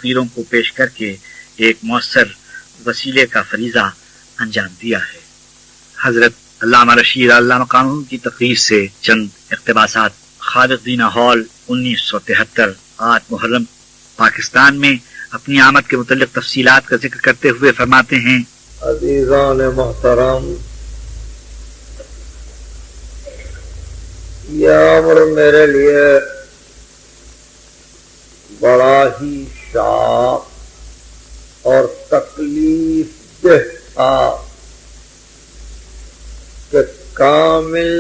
تقریروں کو پیش کر کے ایک مؤثر وسیلے کا فریضہ انجام دیا ہے۔ حضرت علامہ رشید علامہ قانون کی تقریر سے چند اقتباسات۔ خالق دینا ہال 1973 8 محرم پاکستان میں اپنی آمد کے متعلق تفصیلات کا ذکر کرتے ہوئے فرماتے ہیں: عزیزان محترم، یہ امر میرے لیے بڑا ہی شاق اور تکلیف دہ تھا کہ کامل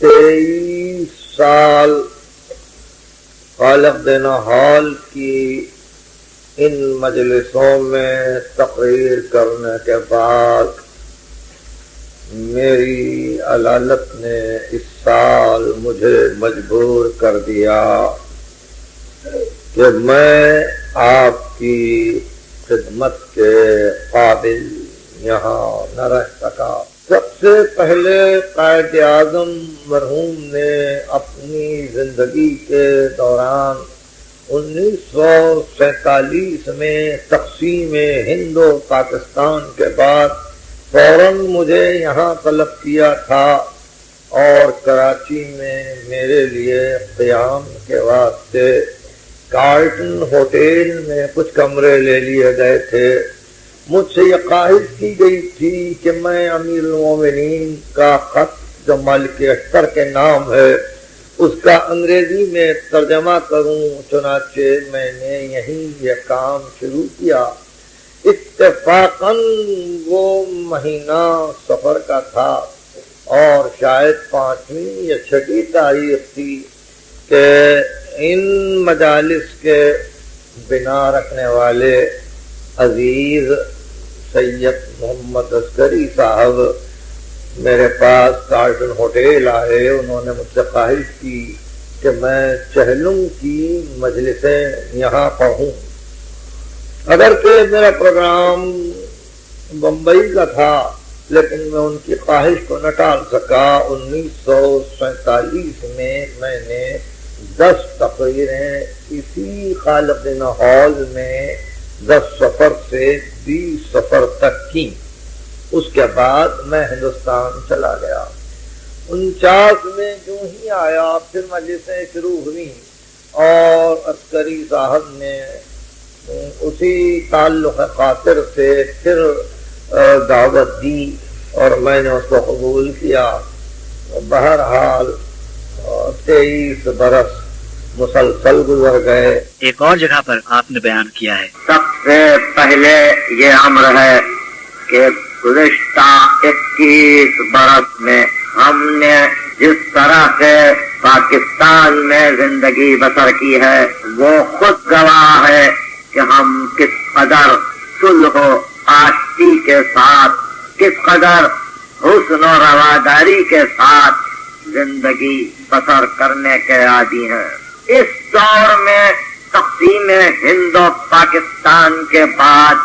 23 سال خالق دینا ہال کی ان مجلسوں میں تقریر کرنے کے بعد میری علالت نے اس سال مجھے مجبور کر دیا کہ میں آپ کی خدمت کے قابل یہاں نہ رہ سکا۔ سب سے پہلے قائد اعظم مرحوم نے اپنی زندگی کے دوران 1947 میں تقسیم ہند و پاکستان کے بعد فوراً مجھے یہاں طلب کیا تھا اور کراچی میں میرے لیے قیام کے واسطے کارلٹن ہوٹل میں کچھ کمرے لے لیے گئے تھے۔ مجھ سے یہ خواہش کی گئی تھی کہ میں امیر المومنین کا خط جو ملک اختر کے نام ہے اس کا انگریزی میں ترجمہ کروں، چنانچہ میں نے یہیں یہ کام شروع کیا۔ اتفاقاً وہ مہینہ سفر کا تھا اور شاید 5ویں یا 6ٹھی تاریخ تھی کہ ان مجالس کے بنا رکھنے والے عزیز سید محمد عسکری صاحب میرے پاس کارلٹن ہوٹل آئے۔ انہوں نے مجھ سے خواہش کی کہ میں چہلم کی مجلسیں یہاں پڑھوں، اگرچہ میرا پروگرام بمبئی کا تھا لیکن میں ان کی خواہش کو نہ ٹال سکا۔ 1947 میں نے 10 تقریریں اسی خالق دینا ہال میں 10 سفر سے 20 سفر تک کی۔ اس کے بعد میں ہندوستان چلا گیا۔ 49 میں جو ہی آیا پھر مجلسیں شروع ہوئی اور عسکری صاحب نے اسی تعلق خاطر سے پھر دعوت دی اور میں نے اس کو قبول کیا۔ بہرحال 23 برس مسلسل گزر گئے۔ ایک اور جگہ پر آپ نے بیان کیا ہے: سب سے پہلے یہ امر ہے کہ گزشتہ 21 برس میں ہم نے جس طرح سے پاکستان میں زندگی بسر کی ہے وہ خود گواہ ہے کہ ہم کس قدر صلح و آشتی کے ساتھ، کس قدر حسن و رواداری کے ساتھ زندگی بسر کرنے کے عادی ہیں۔ اس دور میں تقسیم ہند و پاکستان کے بعد